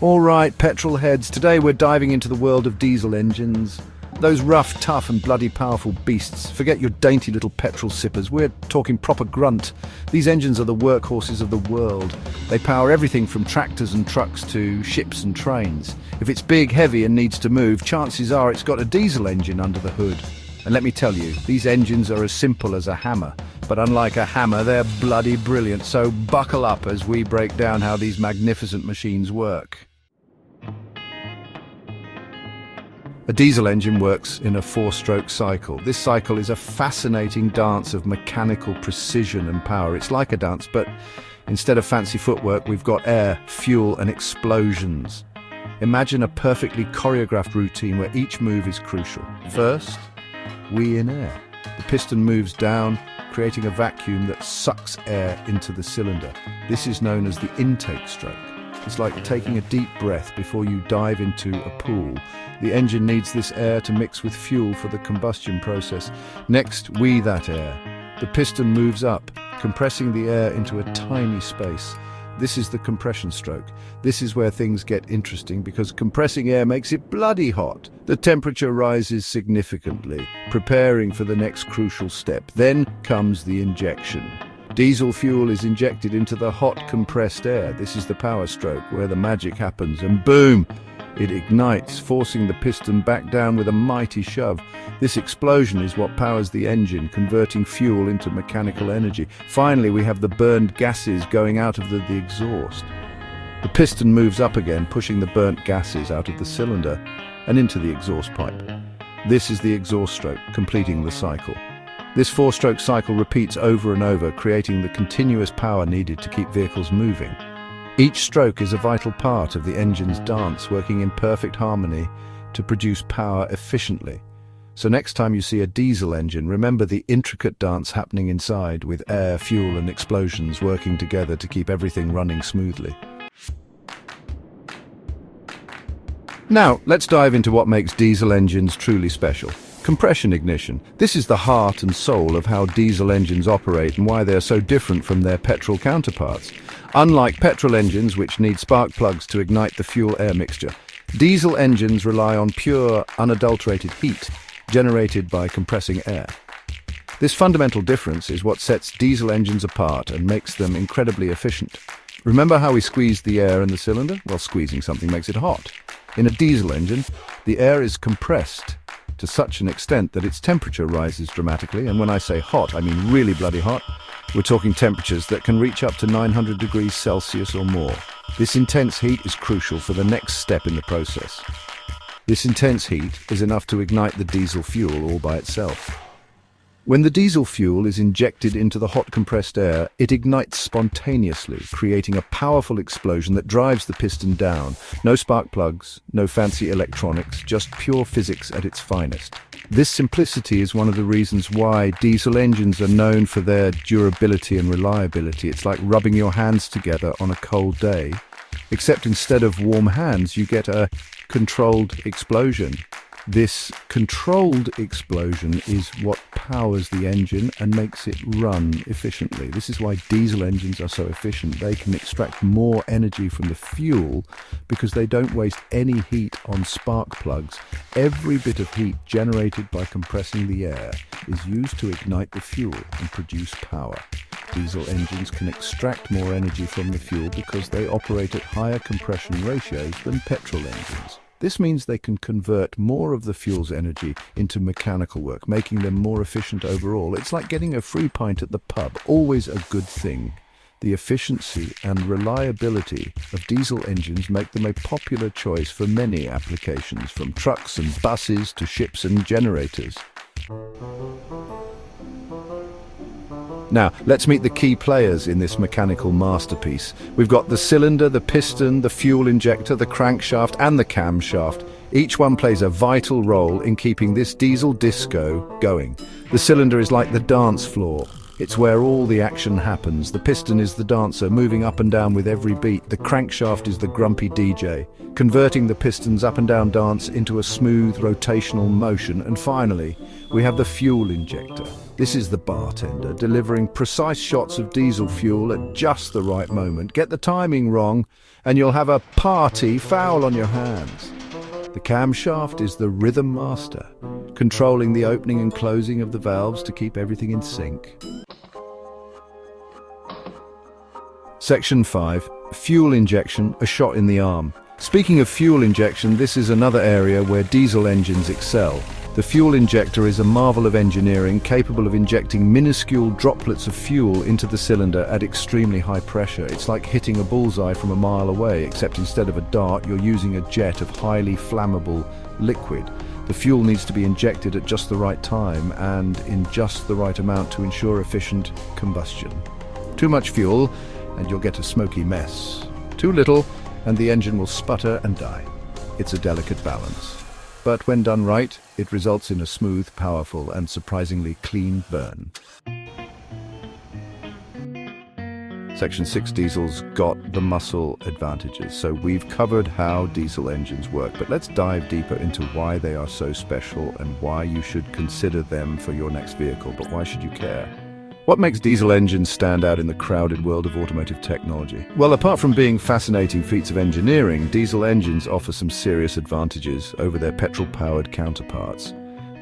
All right, petrol heads, today we're diving into the world of diesel engines. Those rough, tough and bloody powerful beasts. Forget your dainty little petrol sippers, we're talking proper grunt. These engines are the workhorses of the world. They power everything from tractors and trucks to ships and trains. If it's big, heavy and needs to move, chances are it's got a diesel engine under the hood. And let me tell you, these engines are as simple as a hammer. But unlike a hammer, they're bloody brilliant, so buckle up as we break down how these magnificent machines work. A diesel engine works in a four-stroke cycle. This cycle is a fascinating dance of mechanical precision and power. It's like a dance, but instead of fancy footwork, we've got air, fuel, and explosions. Imagine a perfectly choreographed routine where each move is crucial. First, we in air. The piston moves down, creating a vacuum that sucks air into the cylinder. This is known as the intake stroke. It's like taking a deep breath before you dive into a pool. The engine needs this air to mix with fuel for the combustion process. Next, we that air. The piston moves up, compressing the air into a tiny space. This is the compression stroke. This is where things get interesting because compressing air makes it bloody hot. The temperature rises significantly, preparing for the next crucial step. Then comes the injection. Diesel fuel is injected into the hot compressed air. This is the power stroke where the magic happens, and boom! It ignites, forcing the piston back down with a mighty shove. This explosion is what powers the engine, converting fuel into mechanical energy. Finally, we have the burned gases going out of the exhaust. The piston moves up again, pushing the burnt gases out of the cylinder and into the exhaust pipe. This is the exhaust stroke, completing the cycle. This four-stroke cycle repeats over and over, creating the continuous power needed to keep vehicles moving. Each stroke is a vital part of the engine's dance, working in perfect harmony to produce power efficiently. So next time you see a diesel engine, remember the intricate dance happening inside with air, fuel and explosions working together to keep everything running smoothly. Now, let's dive into what makes diesel engines truly special. Compression ignition. This is the heart and soul of how diesel engines operate and why they are so different from their petrol counterparts. Unlike petrol engines, which need spark plugs to ignite the fuel-air mixture, diesel engines rely on pure, unadulterated heat generated by compressing air. This fundamental difference is what sets diesel engines apart and makes them incredibly efficient. Remember how we squeezed the air in the cylinder? Well, squeezing something makes it hot. In a diesel engine, the air is compressed to such an extent that its temperature rises dramatically, and when I say hot, I mean really bloody hot. We're talking temperatures that can reach up to 900 degrees Celsius or more. This intense heat is crucial for the next step in the process. This intense heat is enough to ignite the diesel fuel all by itself. When the diesel fuel is injected into the hot compressed air, it ignites spontaneously, creating a powerful explosion that drives the piston down. No spark plugs, no fancy electronics, just pure physics at its finest. This simplicity is one of the reasons why diesel engines are known for their durability and reliability. It's like rubbing your hands together on a cold day, except instead of warm hands, you get a controlled explosion. This controlled explosion is what powers the engine and makes it run efficiently. This is why diesel engines are so efficient. They can extract more energy from the fuel because they don't waste any heat on spark plugs. Every bit of heat generated by compressing the air is used to ignite the fuel and produce power. Diesel engines can extract more energy from the fuel because they operate at higher compression ratios than petrol engines. This means they can convert more of the fuel's energy into mechanical work, making them more efficient overall. It's like getting a free pint at the pub, always a good thing. The efficiency and reliability of diesel engines make them a popular choice for many applications, from trucks and buses to ships and generators. Now, let's meet the key players in this mechanical masterpiece. We've got the cylinder, the piston, the fuel injector, the crankshaft and the camshaft. Each one plays a vital role in keeping this diesel disco going. The cylinder is like the dance floor. It's where all the action happens. The piston is the dancer, moving up and down with every beat. The crankshaft is the grumpy DJ, converting the piston's up and down dance into a smooth rotational motion. And finally, we have the fuel injector. This is the bartender, delivering precise shots of diesel fuel at just the right moment. Get the timing wrong, and you'll have a party foul on your hands. The camshaft is the rhythm master, controlling the opening and closing of the valves to keep everything in sync. Section 5. Fuel injection, a shot in the arm. Speaking of fuel injection, this is another area where diesel engines excel. The fuel injector is a marvel of engineering, capable of injecting minuscule droplets of fuel into the cylinder at extremely high pressure. It's like hitting a bullseye from a mile away, except instead of a dart, you're using a jet of highly flammable liquid. The fuel needs to be injected at just the right time and in just the right amount to ensure efficient combustion. Too much fuel, and you'll get a smoky mess. Too little, and the engine will sputter and die. It's a delicate balance. But when done right, it results in a smooth, powerful, and surprisingly clean burn. Section 6 diesels got the muscle advantages. So we've covered how diesel engines work, but let's dive deeper into why they are so special and why you should consider them for your next vehicle. But why should you care? What makes diesel engines stand out in the crowded world of automotive technology? Well, apart from being fascinating feats of engineering, diesel engines offer some serious advantages over their petrol-powered counterparts.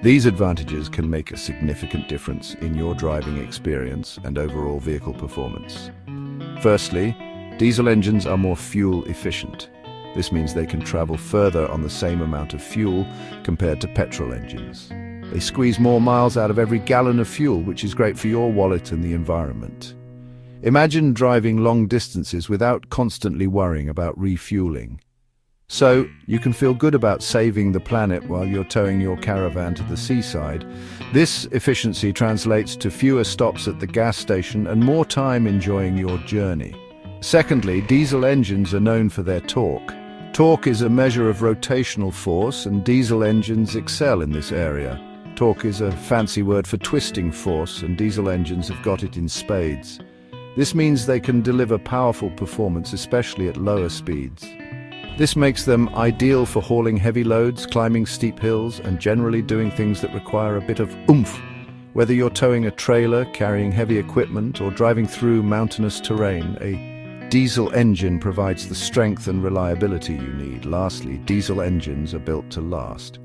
These advantages can make a significant difference in your driving experience and overall vehicle performance. Firstly, diesel engines are more fuel efficient. This means they can travel further on the same amount of fuel compared to petrol engines. They squeeze more miles out of every gallon of fuel, which is great for your wallet and the environment. Imagine driving long distances without constantly worrying about refueling. So, you can feel good about saving the planet while you're towing your caravan to the seaside. This efficiency translates to fewer stops at the gas station and more time enjoying your journey. Secondly, diesel engines are known for their torque. Torque is a measure of rotational force, and diesel engines excel in this area. Torque is a fancy word for twisting force, and diesel engines have got it in spades. This means they can deliver powerful performance, especially at lower speeds. This makes them ideal for hauling heavy loads, climbing steep hills, and generally doing things that require a bit of oomph. Whether you're towing a trailer, carrying heavy equipment, or driving through mountainous terrain, a diesel engine provides the strength and reliability you need. Lastly, diesel engines are built to last.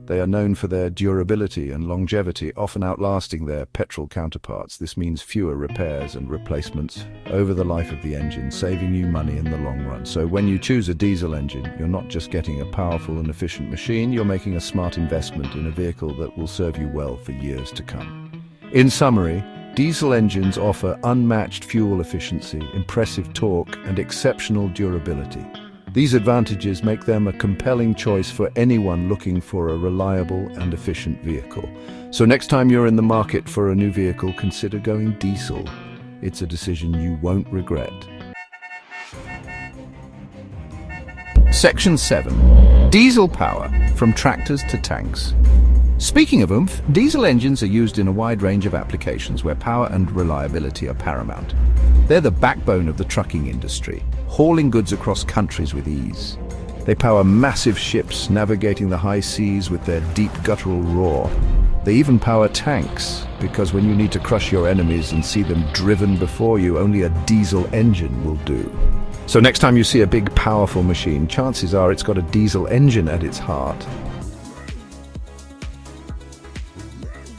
They are known for their durability and longevity, often outlasting their petrol counterparts. This means fewer repairs and replacements over the life of the engine, saving you money in the long run. So when you choose a diesel engine, you're not just getting a powerful and efficient machine, you're making a smart investment in a vehicle that will serve you well for years to come. In summary, diesel engines offer unmatched fuel efficiency, impressive torque, and exceptional durability. These advantages make them a compelling choice for anyone looking for a reliable and efficient vehicle. So next time you're in the market for a new vehicle, consider going diesel. It's a decision you won't regret. Section 7. Diesel power, from tractors to tanks. Speaking of oomph, diesel engines are used in a wide range of applications where power and reliability are paramount. They're the backbone of the trucking industry, hauling goods across countries with ease. They power massive ships, navigating the high seas with their deep guttural roar. They even power tanks, because when you need to crush your enemies and see them driven before you, only a diesel engine will do. So next time you see a big, powerful machine, chances are it's got a diesel engine at its heart.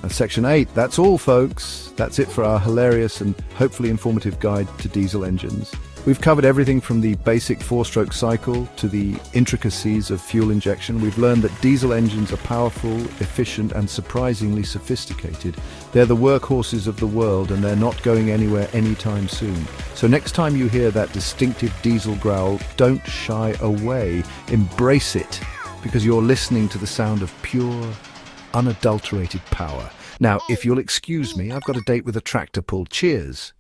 And Section 8, that's all, folks. That's it for our hilarious and hopefully informative guide to diesel engines. We've covered everything from the basic four-stroke cycle to the intricacies of fuel injection. We've learned that diesel engines are powerful, efficient, and surprisingly sophisticated. They're the workhorses of the world, and they're not going anywhere anytime soon. So next time you hear that distinctive diesel growl, don't shy away. Embrace it, because you're listening to the sound of pure, unadulterated power. Now, if you'll excuse me, I've got a date with a tractor pull. Cheers.